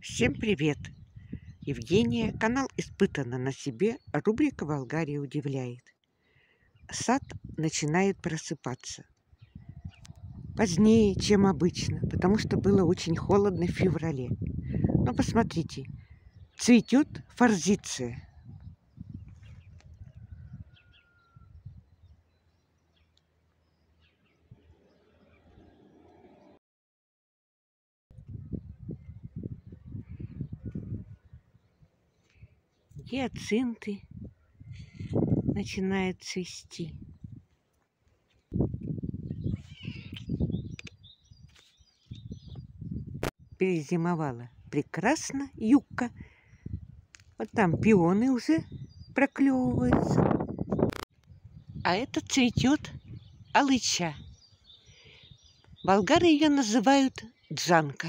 Всем привет! Евгения, канал «Испытано на себе», рубрика «Болгария удивляет». Сад начинает просыпаться позднее, чем обычно, потому что было очень холодно в феврале. Но посмотрите, цветет форзиция. Гиацинты начинают цвести. Перезимовала прекрасно юбка. Вот там пионы уже проклевываются. А это цветет алыча. Болгары ее называют джанка.